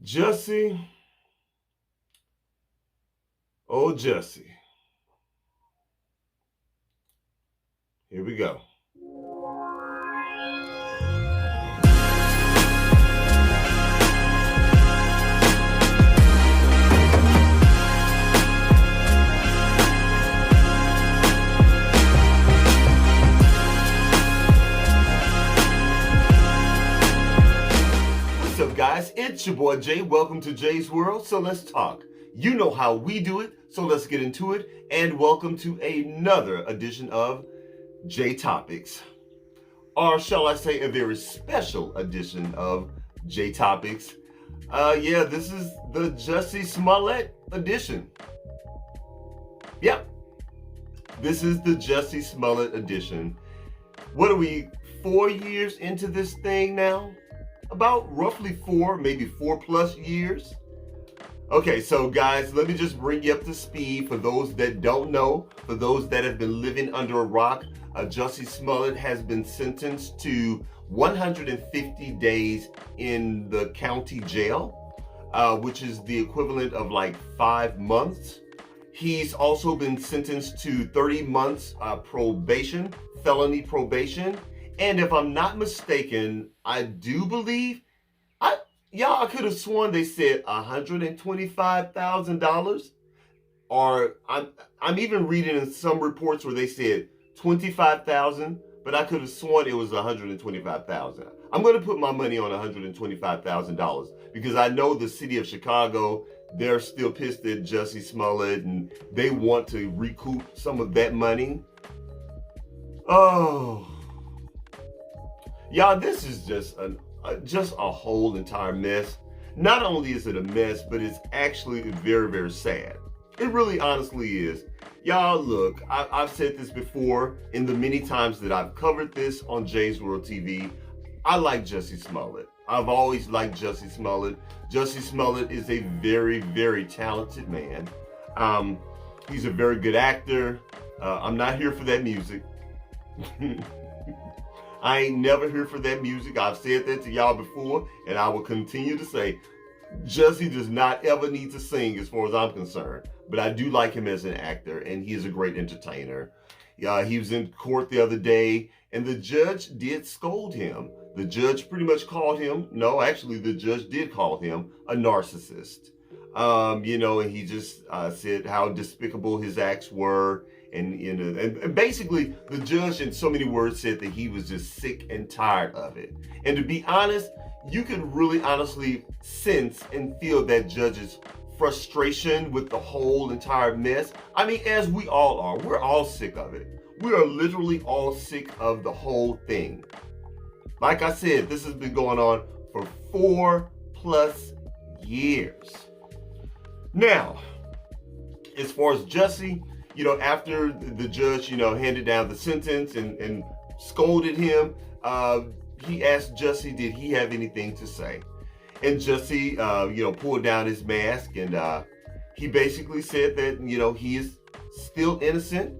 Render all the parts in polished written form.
Jussie, oh Jussie, here we go. What's up, guys? It's your boy Jay. Welcome to Jay's World. So let's talk. You know how we do it, so let's get into it. And welcome to another edition of J Topics, or shall I say, a very special edition of J Topics. Yeah, this is the Jussie Smollett edition. Yep, this is the Jussie Smollett edition. What are we, 4 years into this thing now? About roughly 4, maybe 4+ years. Okay, so guys, let me just bring you up to speed for those that don't know, for those that have been living under a rock. Jussie Smollett has been sentenced to 150 days in the county jail, which is the equivalent of like 5 months. He's also been sentenced to 30 months probation, felony probation. And if I'm not mistaken, I do believe, I could have sworn they said $125,000. Or I'm even reading in some reports where they said 25,000, but I could have sworn it was 125,000. I'm going to put my money on $125,000 because I know the city of Chicago, they're still pissed at Jussie Smollett and they want to recoup some of that money. Oh, y'all, this is just a whole entire mess. Not only is it a mess, but it's actually very, very sad. It really honestly is. Y'all, look, I've said this before in the many times that I've covered this on jaisworldtv. I like Jussie Smollett. I've always liked Jussie Smollett. Jussie Smollett is a very, very talented man. He's a very good actor. I'm not here for that music. I ain't never here for that music. I've said that to y'all before, and I will continue to say, Jussie does not ever need to sing as far as I'm concerned. But I do like him as an actor, and he is a great entertainer. He was in court the other day, and the judge did scold him. The judge pretty much called him, no, actually the judge did call him a narcissist. And he just said how despicable his acts were. And basically, the judge, in so many words, said that he was just sick and tired of it. And to be honest, you can really honestly sense and feel that judge's frustration with the whole entire mess. I mean, as we all are, we're all sick of it. We are literally all sick of the whole thing. Like I said, this has been going on for 4+ years. Now, as far as Jussie, after the judge, handed down the sentence and scolded him, he asked Jussie, did he have anything to say? And Jussie, pulled down his mask and he basically said that, he is still innocent.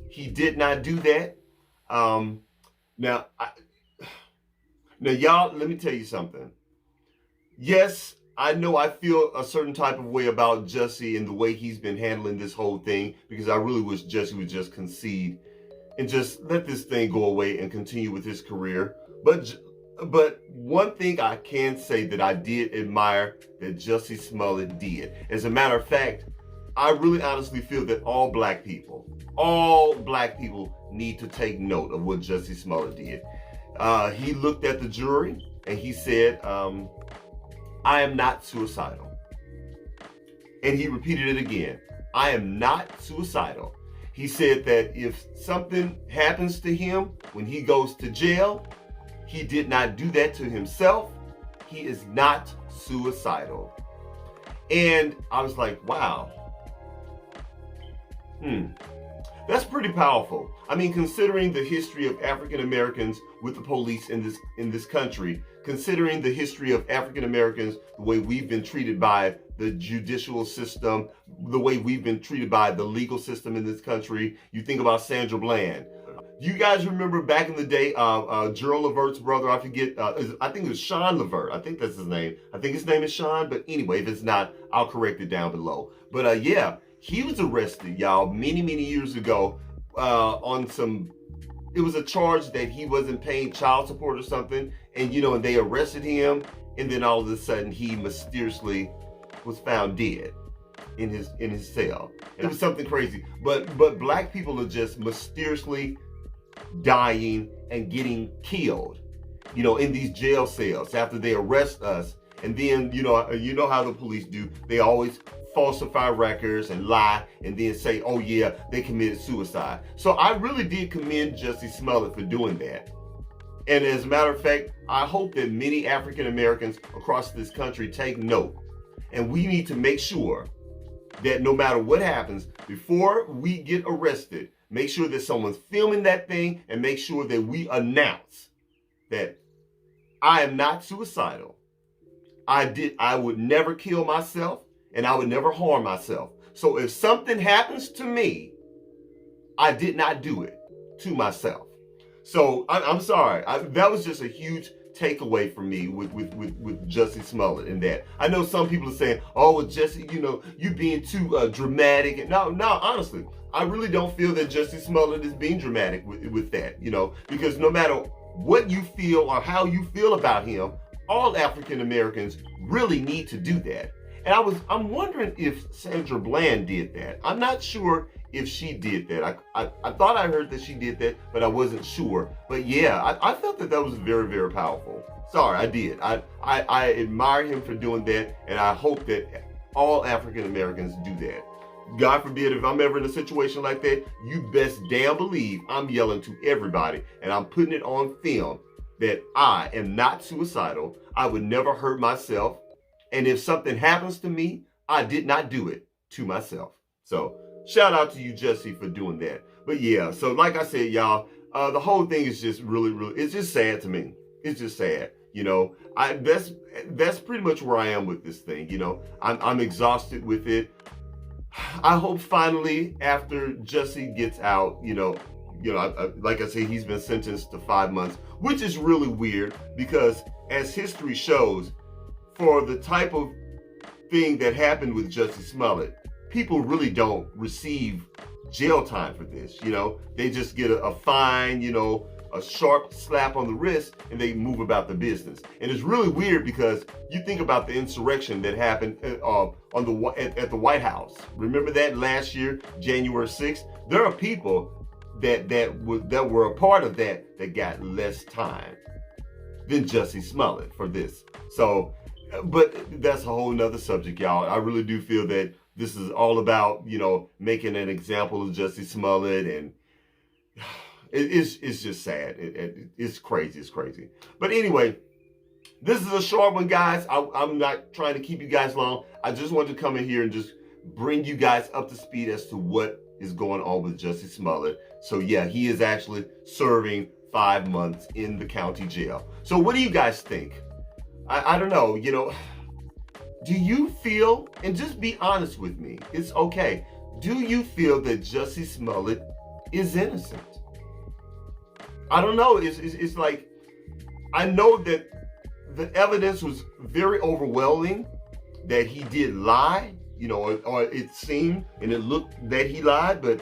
He did not do that. Now, y'all, let me tell you something. Yes, I know I feel a certain type of way about Jussie and the way he's been handling this whole thing, because I really wish Jussie would just concede and just let this thing go away and continue with his career. But one thing I can say that I did admire that Jussie Smollett did. As a matter of fact, I really honestly feel that all black people need to take note of what Jussie Smollett did. He looked at the jury and he said, I am not suicidal. And he repeated it again. I am not suicidal. He said that if something happens to him when he goes to jail, he did not do that to himself. He is not suicidal. And I was like, wow. That's pretty powerful. I mean, considering the history of African Americans with the police in this country, considering the history of African Americans, the way we've been treated by the judicial system, the way we've been treated by the legal system in this country. You think about Sandra Bland. You guys remember back in the day, Gerald Levert's brother, I forget, I think it was Sean Levert. I think that's his name. I think his name is Sean, but anyway, if it's not, I'll correct it down below. But yeah, he was arrested, y'all, many years ago on some, it was a charge that he wasn't paying child support or something. And, you know, and they arrested him. And then all of a sudden he mysteriously was found dead in his cell. It was something crazy. But black people are just mysteriously dying and getting killed, you know, in these jail cells after they arrest us. And then, you know how the police do. They always falsify records and lie and then say, oh yeah, they committed suicide. So I really did commend Jussie Smollett for doing that. And as a matter of fact, I hope that many African Americans across this country take note. And we need to make sure that no matter what happens, before we get arrested, make sure that someone's filming that thing and make sure that we announce that I am not suicidal. I would never kill myself and I would never harm myself. So if something happens to me, I did not do it to myself. So I'm sorry. That was just a huge takeaway for me with Jussie Smollett in that. I know some people are saying, oh, well, Jussie, you know, you being too dramatic. And no, honestly, I really don't feel that Jussie Smollett is being dramatic with that, you know, because no matter what you feel or how you feel about him, all African Americans really need to do that. And I'm wondering if Sandra Bland did that. I'm not sure if she did that. I thought I heard that she did that, but I wasn't sure. But yeah, I felt that was very powerful. Sorry, I did. I admire him for doing that, and I hope that all African Americans do that. God forbid, if I'm ever in a situation like that, you best damn believe I'm yelling to everybody, and I'm putting it on film that I am not suicidal. I would never hurt myself. And if something happens to me, I did not do it to myself. So shout out to you, Jussie, for doing that. But yeah, so like I said, y'all, the whole thing is just really, it's just sad to me. It's just sad. You know, that's pretty much where I am with this thing. You know, I'm exhausted with it. I hope finally after Jussie gets out, you know, like I say, he's been sentenced to 5 months, which is really weird because as history shows, for the type of thing that happened with Jussie Smollett, people really don't receive jail time for this. You know, they just get a fine, you know, a sharp slap on the wrist, and they move about the business. And it's really weird because you think about the insurrection that happened at the White House. Remember that last year, January 6th? There are people that were a part of that got less time than Jussie Smollett for this. So, but that's a whole nother subject, y'all. I really do feel that this is all about, you know, making an example of Jussie Smollett, and it's just sad. It's crazy. It's crazy. But anyway, this is a short one, guys. I'm not trying to keep you guys long. I just wanted to come in here and just bring you guys up to speed as to what is going on with Jussie Smollett. So yeah, he is actually serving 5 months in the county jail. So what do you guys think? I don't know, you know, do you feel, and just be honest with me, it's okay. Do you feel that Jussie Smollett is innocent? I don't know. It's like, I know that the evidence was very overwhelming that he did lie, you know, or it seemed and it looked that he lied, but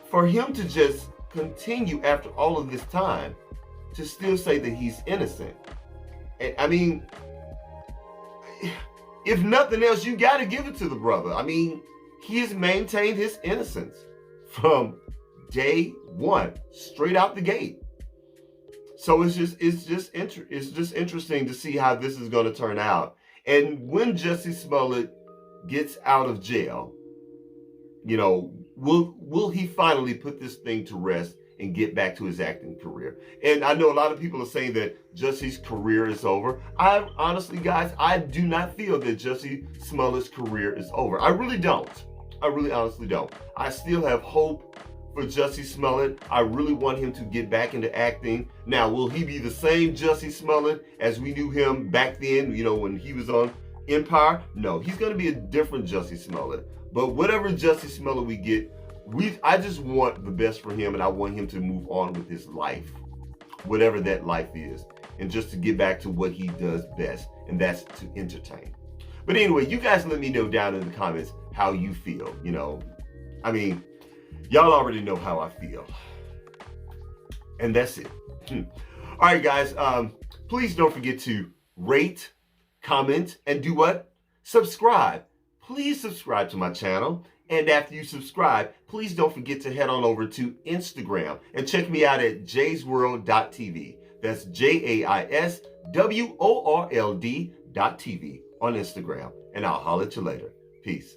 for him to just continue after all of this time to still say that he's innocent. I mean, if nothing else, you got to give it to the brother. I mean, he has maintained his innocence from day one, straight out the gate. So it's just interesting to see how this is going to turn out. And when Jussie Smollett gets out of jail, you know, will he finally put this thing to rest and get back to his acting career? And I know a lot of people are saying that Jussie's career is over. I honestly, guys, I do not feel that Jussie Smollett's career is over. I really don't. I really honestly don't. I still have hope for Jussie Smollett. I really want him to get back into acting. Now, will he be the same Jussie Smollett as we knew him back then, you know, when he was on Empire? No, he's going to be a different Jussie Smollett. But whatever Jussie Smollett we get, I just want the best for him, and I want him to move on with his life, whatever that life is, and just to get back to what he does best, and that's to entertain. But anyway, you guys let me know down in the comments how you feel. You know, I mean, y'all already know how I feel. And that's it. All right, guys, please don't forget to rate, comment, and do what? Subscribe. Please subscribe to my channel. And after you subscribe, please don't forget to head on over to Instagram and check me out at jaisworld.tv. That's jaisworld.tv on Instagram. And I'll holler at you later. Peace.